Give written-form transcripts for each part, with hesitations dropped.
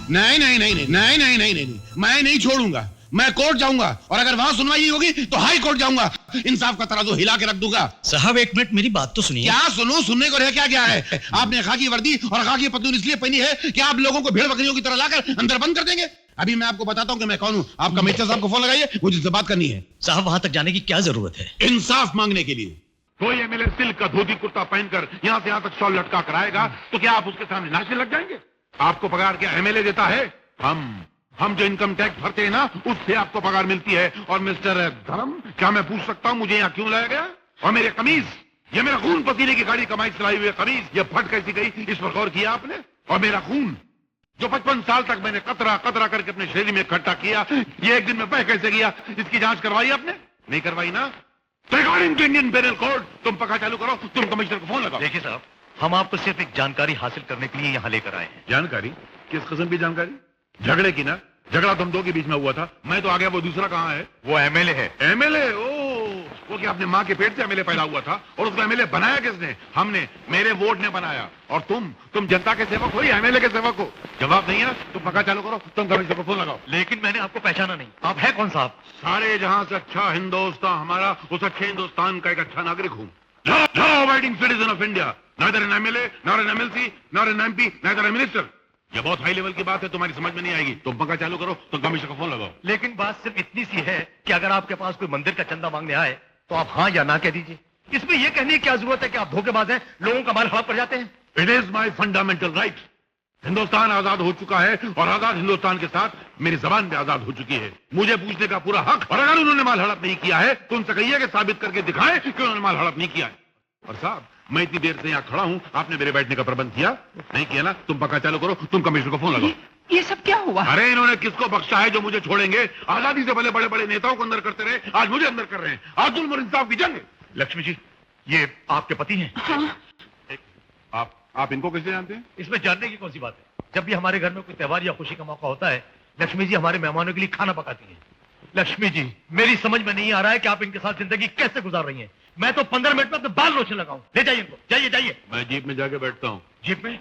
नहीं नहीं नहीं नहीं नहीं नहीं नहीं नहीं, मैं नहीं छोड़ूंगा। मैं कोर्ट जाऊंगा और अगर वहां सुनवाई होगी तो हाई कोर्ट जाऊंगा। इंसाफ का तराजू हिला के रख दूंगा। साहब एक मिनट मेरी बात तो सुनिए। क्या सुनो? सुनने को रह क्या गया है? आपने खाकी वर्दी और खाकी पतलून इसलिए पहनी है कि आप लोगों को भेड़ बकरियों की तरह लाकर अंदर बंद कर देंगे। अभी मैं आपको बताता हूं कि मैं कौन हूं। आप कमिश्नर साहब को फोन लगाइए, मुझे इससे बात करनी है। साहब वहां तक जाने की क्या जरूरत है? इंसाफ मांगने के लिए। कोई एमएलए सिल्क का धोती कुर्ता पहनकर यहाँ से यहाँ तक शॉल लटका कर आएगा तो क्या आप उसके सामने नाचने लग जाएंगे? आपको पगार क्या एमएलए देता है? हम जो इनकम टैक्स भरते हैं ना, उससे आपको पगार मिलती है। और मिस्टर धर्म, क्या मैं पूछ सकता हूँ मुझे यहाँ क्यों लाया गया? और मेरे कमीज, ये मेरा खून पसीने की गाड़ी कमाई चलाई हुई कमीज, ये फट कैसी गई, इस पर गौर किया आपने? और मेरा खून जो 55 साल तक मैंने कतरा कतरा करके अपने शरीर में इकट्ठा किया, ये एक दिन में बह कैसे गया? इसकी जांच करवाई आपने? नहीं करवाई ना? रिगार्डिंग इंडियन पेनल कोड तुम पक्का चालू करो, तुम कमिश्नर को फोन लगाओ। देखिए साहब, हम आपको सिर्फ एक जानकारी हासिल करने के लिए यहाँ लेकर आए हैं। जानकारी? किस किस्म की जानकारी? झगड़े की ना? झगड़ा तुम दो के बीच में हुआ था, मैं तो आ गया, वो दूसरा कहाँ है? वो एमएलए है। एमएलए? वो क्या अपने माँ के पेट से एमएलए पैदा हुआ था? और उसको एमएलए बनाया किसने? हमने, मेरे वोट ने बनाया। और तुम जनता के सेवक हो या एमएलए के सेवक हो? जवाब नहीं है ना? तुम पक्का चालू करो, तुम कमिश्नर को फोन लगाओ। लेकिन मैंने आपको पहचाना नहीं, आप है कौन साहब? सारे जहां से अच्छा हिंदुस्तान हमारा, उस अच्छे हिंदुस्तान का एक अच्छा नागरिक हूँ। Law abiding citizen of India, neither an MLA, nor an MLC, nor an MP, neither an minister. ये बहुत हाई लेवल की बात है, तुम्हारी समझ में नहीं आएगी। तुम पंखा चालू करो, तुम कमिश्नर को फोन लगाओ। लेकिन बात सिर्फ इतनी सी है कि अगर आपके पास कोई मंदिर का चंदा मांगने आए तो आप हाँ या ना कह दीजिए। इसमें यह कहने की क्या जरूरत है कि आप धोखेबाज हैं, लोगों का माल हड़प कर जाते हैं? It is my fundamental right. Hindustan आजाद हो चुका है और आजाद हिंदुस्तान के साथ मेरी जबान भी आजाद हो चुकी है। मुझे पूछने का पूरा हक। और अगर उन्होंने माल हड़प नहीं किया है तो उनसे कहिए कि साबित करके दिखाएं कि उन्होंने माल हड़प नहीं किया है। और साहब, मैं इतनी देर से यहाँ खड़ा हूँ, आपने मेरे बैठने का प्रबंध किया नहीं किया ना? तुम पक्का चालू करो, तुम कमिश्नर को फोन लगाओ। ये सब क्या हुआ? अरे इन्होंने किसको बख्शा है जो मुझे छोड़ेंगे? आजादी से भले बड़े बड़े नेताओं को अंदर करते रहे, आज मुझे अंदर कर रहे हैं। आज जुल्म और इंसाफ की जंग। लक्ष्मी जी, ये आपके पति हैं? हाँ। आप इनको कैसे जानते हैं? इसमें जानने की कौन सी बात है? जब भी हमारे घर में कोई त्योहार या खुशी का मौका होता है, लक्ष्मी जी हमारे मेहमानों के लिए खाना पकाती हैं। लक्ष्मी जी, मेरी समझ में नहीं आ रहा है कि आप इनके साथ जिंदगी कैसे गुजार रही हैं। मैं तो 15 मिनट में अपने बाल लोचने लगाऊं। ले जाइए इनको, जाइए जाइए। मैं जीप में जाके बैठता हूँ। जीप में?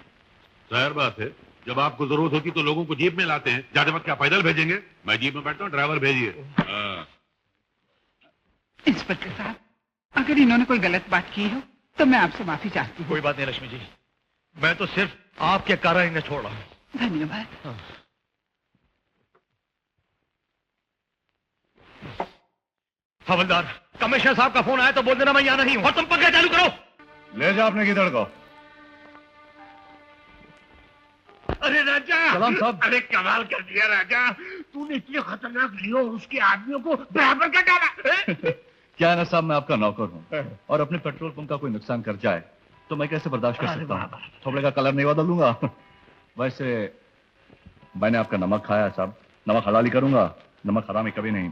जाहिर बात है, जब आपको जरूरत होती तो लोगों को जीप में लाते हैं। जाते वक्त क्या पैदल भेजेंगे? मैं जीप में बैठता हूँ, ड्राइवर भेजिए। इंस्पेक्टर साहब, अगर इन्होंने कोई गलत बात की हो तो मैं आपसे माफी चाहती हूँ। कोई बात नहीं लक्ष्मी जी, मैं तो सिर्फ आपके कारण इन्हें छोड़ रहा हूँ। धन्यवाद। हाँ। हवलदार, कमिश्नर साहब का फोन आया तो बोल देना मैं यहाँ नहीं हूँ। और तुम पंखा चालू करो। ले जा आपने किधर को? अरे राजा, सलाम साहब। अरे कमाल कर दिया राजा, तूने इतने खतरनाक लियो उसके आदमियों को बराबर कर डाला। क्या है ना साहब, मैं आपका नौकर हूँ और अपने पेट्रोल पंप का कोई नुकसान कर जाए तो मैं कैसे बर्दाश्त कर सकता हूँ? थोड़े का कलर नहीं बदलूंगा। वैसे मैंने आपका नमक खाया साहब, नमक हलाली करूंगा, नमक हरामी कभी नहीं।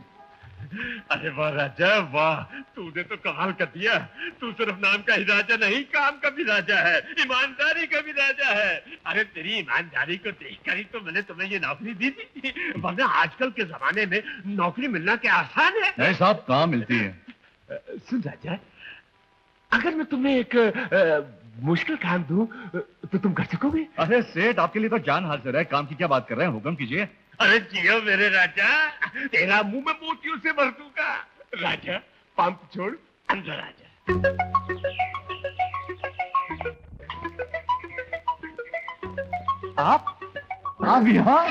अरे वाह राजा वाह, तूने तो कमाल कर दिया। तू सिर्फ नाम का ही राजा नहीं, काम का भी राजा है, ईमानदारी का भी राजा है। अरे तेरी ईमानदारी को देखकर ही तो मैंने तुम्हें ये नौकरी दी थी, वरना आजकल के जमाने में नौकरी मिलना क्या आसान है? नहीं साहब, कहाँ मिलती है। सुन राजा, अगर मैं तुम्हें एक मुश्किल काम दूं तो तुम कर सकोगे? अरे सेठ, आपके लिए तो जान हाजिर है, काम की क्या बात कर रहे हैं, हुक्म कीजिए। अरे जियो मेरे राजा, तेरा मुंह में मोतियों से भर दूंगा। राजा, पंप छोड़, अंदर आ जा। आप यहाँ?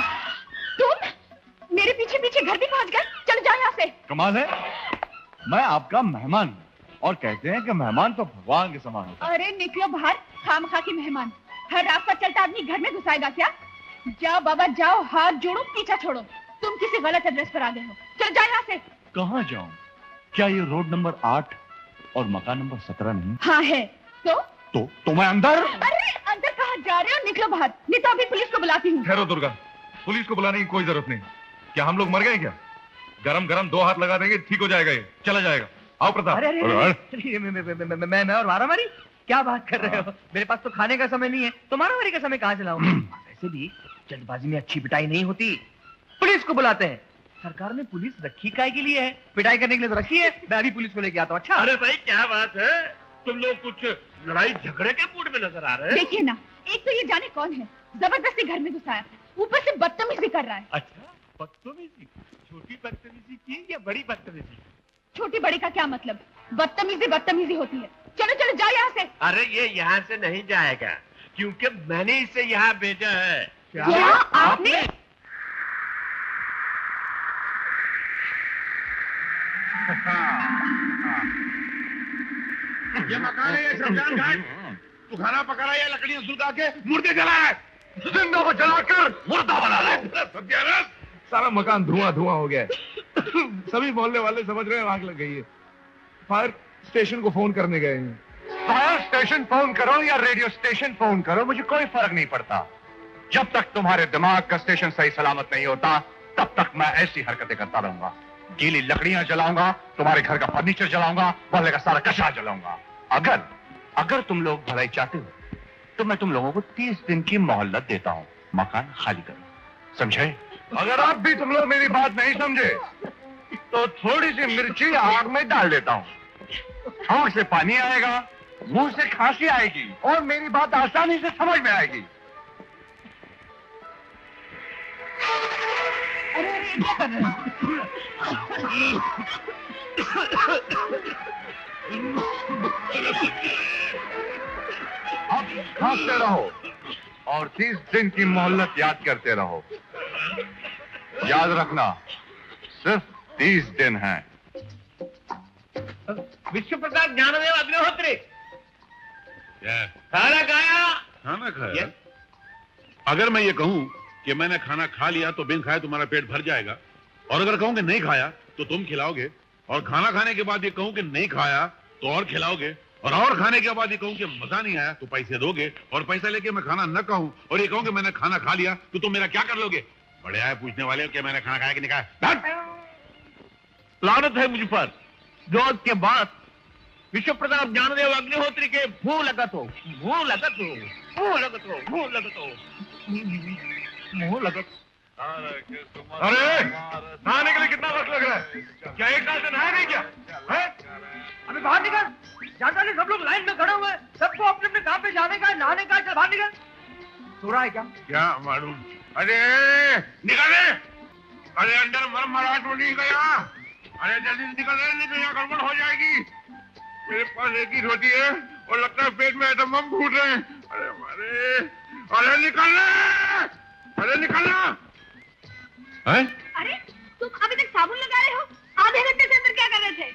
तुम मेरे पीछे पीछे घर भी पहुंच गए? चल जाओ यहाँ से। कमाल है, मैं आपका मेहमान हूँ और कहते हैं कि मेहमान तो भगवान के समान होता है। अरे निकलो बाहर, खामखा की मेहमान। हर रास्ता चलता आदमी घर में घुसाएगा क्या? जाओ बाबा जाओ, हाथ जोड़ो, पीछा छोड़ो। तुम किसी गलत एड्रेस पर आ गए हो, चल जाओ यहाँ से। कहाँ जाऊँ? क्या ये रोड नंबर 8 और मकान नंबर 17 नहीं? हाँ है। तो मैं अंदर? अरे अंदर कहाँ जा रहे हो? निकलो बाहर, नहीं तो अभी पुलिस को बुलाती हूँ। ठहरो दुर्गा, पुलिस को बुलाने की कोई जरूरत नहीं। क्या हम लोग मर गए क्या? गरम गरम 2 हाथ लगा देंगे, ठीक हो जाएगा, ये चला जाएगा। आओ प्रताप। मैं और मारामारी? क्या बात कर रहे हो? मेरे पास तो खाने का समय नहीं है, तो मारामारी का समय कहाँ चलाऊं? वैसे भी जल्दबाजी में अच्छी पिटाई नहीं होती, पुलिस को बुलाते हैं। सरकार ने पुलिस रखी काय के लिए है? पिटाई करने के लिए तो रखी है। मैं अभी पुलिस को लेके आता हूँ। अच्छा। अरे भाई क्या बात है, तुम लोग कुछ लड़ाई झगड़े के मूड में नजर आ रहे हैं। देखिए ना, एक तो ये जाने कौन है, जबरदस्ती घर में घुसाया, ऊपर से बदतमीजी कर रहा है। अच्छा, बदतमीजी? छोटी बदतमीजी की या बड़ी बदतमीजी? छोटी बड़ी का क्या मतलब? बदतमीजी बदतमीजी होती है। चलो चलो जाओ यहाँ से। अरे ये यहाँ से नहीं जाएगा, क्योंकि मैंने इसे यहाँ भेजा है। क्या आपने? ये मकान है, ये शमशान घाट। तू खाना पका रहा है या लकड़ियां सुलगा के मुर्दे जला है? जिंदों को जलाकर मुर्दा बना रहा है। सत्यानाश! सारा मकान धुआं धुआं हो गया है। सभी मोहल्ले वाले समझ रहे हैं आग लग गई है। फायर स्टेशन को फोन करने गए हैं। फायर स्टेशन फोन करो या रेडियो स्टेशन फोन करो, मुझे कोई फर्क नहीं पड़ता। जब तक तुम्हारे दिमाग का स्टेशन सही सलामत नहीं होता, तब तक मैं ऐसी हरकतें करता रहूंगा। गीली लकड़ियां जलाऊंगा, तुम्हारे घर का फर्नीचर जलाऊंगा, मोहल्ले का सारा कचरा जलाऊंगा। अगर तुम लोग भलाई चाहते हो तो मैं तुम लोगों को 30 दिन की मोहल्लत देता हूं, मकान खाली करो, समझे? अगर आप भी तुम लोग मेरी बात नहीं समझे तो थोड़ी सी मिर्ची आग में डाल देता हूं। आंख से पानी आएगा, मुंह से खांसी आएगी और मेरी बात आसानी से समझ में आएगी। अरे क्या कर रहे अब खांसते रहो और 30 दिन की मोहल्लत याद करते रहो। याद रखना, सिर्फ 30 दिन है। विश्व प्रसाद ज्ञानदेव अग्निहोत्री, क्या? खाना खाया? खाना खाया? अगर मैं ये कहूं कि मैंने खाना खा लिया तो बिन खाए तुम्हारा पेट भर जाएगा, और अगर कहूं कि नहीं खाया तो तुम खिलाओगे, और खाना खाने के बाद ये कहूं कि नहीं खाया तो और खिलाओगे, और खाने के बाद ये कहूं कि मजा नहीं आया तो पैसे दोगे, और पैसा लेके मैं खाना न कहूं और ये कहूं कि मैंने खाना खा लिया तो तुम मेरा क्या कर लोगे? बड़े आए पूछने वाले कि मैंने खाना खाया कि नहीं खाया। लानत है मुझ पर जो आज के बाद विश्व प्रताप ज्ञानदेव अग्निहोत्री के मुंह लगत हो, मुंह लगत हो, मुंह लगत हो, मुंह लगत हो, मुंह लगत। अरे नहाने के लिए कितना वक्त लग रहा है? क्या एक साल से नहाया नहीं क्या? है? अभी बाहर निकल। जानता नहीं, सब लोग लाइन में खड़े हुए हैं, सबको अपने अपने काम पे जाने का है, नहाने का है, चल बाहर निकल। सो रहा है क्या? क्या मालूम? अरे निकले! अरे अंदर मरमराहट हो नहीं गया। अरे जल्दी निकल रहे, नहीं तो यहाँ गड़बड़ हो जाएगी। मेरे पास एक ही रोटी है और लगता है पेट में आइटम बम फूट रहे हैं। अरे अरे निकलना! अरे निकलना! अरे तुम अभी तक साबुन लगा रहे हो? आधे घंटे से अंदर क्या कर रहे थे?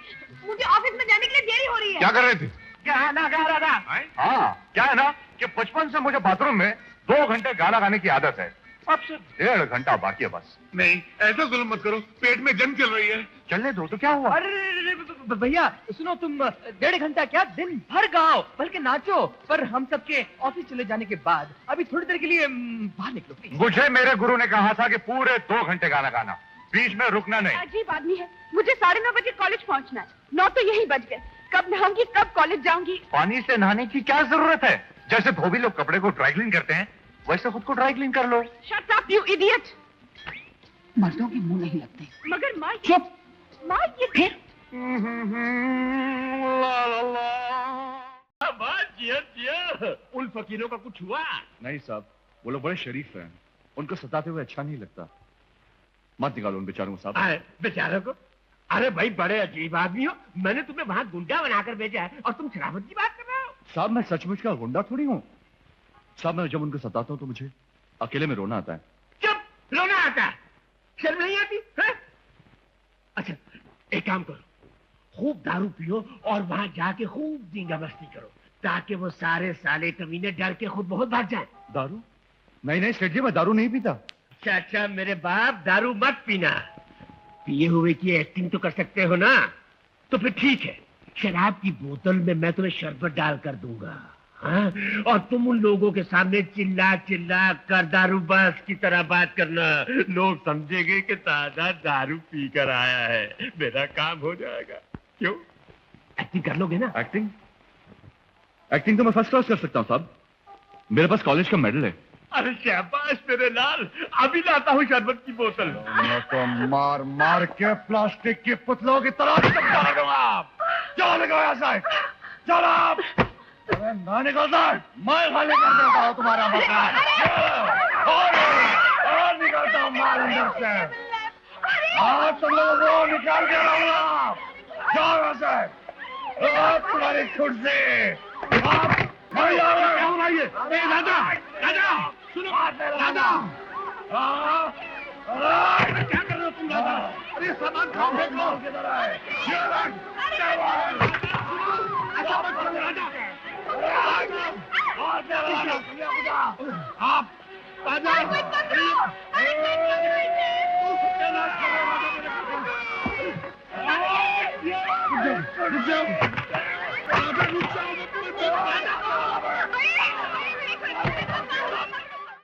मुझे ऑफिस में जाने के लिए देरी हो रही है। क्या कर रहे थे? गाना गा रहा था। हाँ, क्या है ना कि बचपन से मुझे बाथरूम में 2 घंटे गाना गाने की आदत है। अब से 1.5 घंटा बाकी है बस। नहीं, ऐसा जुल्म मत करो, पेट में जंग चल रही है। चलने दो तो क्या हुआ? अरे भैया सुनो, तुम 1.5 घंटा क्या, दिन भर गाओ, बल्कि नाचो, पर हम सबके ऑफिस चले जाने के बाद अभी थोड़ी देर के लिए बाहर निकलो प्लीज। मुझे मेरे गुरु ने कहा था कि पूरे 2 घंटे गाना गाना, बीच में रुकना नहीं। अजीब आदमी है। मुझे 9:30 बजे कॉलेज पहुंचना है। 9 तो यही बज गए। कब नहाऊंगी, कब कॉलेज जाऊंगी? पानी से नहाने की क्या जरूरत है? जैसे धोबी लोग कपड़े को ड्राई क्लीन करते हैं, वैसे खुद को ड्राई क्लीन कर लो। Shut up you idiot. मर्दों के मुंह नहीं लगते। मगर माँ चुप। माँ ये फिर उन फकीरों का कुछ हुआ? नहीं साहब, वो लोग बड़े शरीफ हैं, उनको सताते हुए अच्छा नहीं लगता। मत निकालो उन बेचारों को साहब। बेचारों को? अरे भाई बड़े अजीब आदमी हो, मैंने तुम्हें वहां गुंडा बनाकर भेजा है और तुम शराबत की बात कर रहे हो? साहब मैं सचमुच का गुंडा थोड़ी हूँ साहब। मैं जब उनको सताता हूँ तो मुझे अकेले में रोना आता है। चुप, रोना आता है? शर्म नहीं आती है? अच्छा एक काम करो, खूब दारू पियो और वहां जाके खूब दींगा मस्ती करो, ताकि वो सारे साले कमीने डर के खुद बहुत भाग जाए। दारू? नहीं सेठ जी, मैं दारू नहीं पीता। अच्छा मेरे बाप, दारू मत पीना। पिए हुए की एक्टिंग तो कर सकते हो ना? तो फिर ठीक है, शराब की बोतल में मैं तुम्हें शरबत डाल कर दूंगा, हाँ? और तुम उन लोगों के सामने चिल्ला चिल्ला कर दारू बस की तरह बात करना। लोग समझेंगे कि ताजा दारू पी कर आया है। मेरा काम हो जाएगा। क्यों? एक्टिंग कर लोगे ना? एक्टिंग तो मैं फर्स्ट क्लास कर सकता हूँ साहब, मेरे पास कॉलेज का मेडल है। अरे शाबाश मेरे लाल, अभी लाता हूँ शरबत की बोतल। तो मार मार के प्लास्टिक की पुतलों की तरह निकाल दूंगा। चलो निकलो ऐसा, चलो आप। अरे ना निकलता, मैं खाली कर देता हूँ तुम्हारा मकान। इधर से। हाँ, तुम लोगों को निकाल के लाऊंगा। जाओ यहाँ से। तुम्हारी कुर्सी। राजा राजा सुनो राजा क्या कर रहे हो तुम राजा? अरे सामान खाओ फेंको किधर आए? आप राजा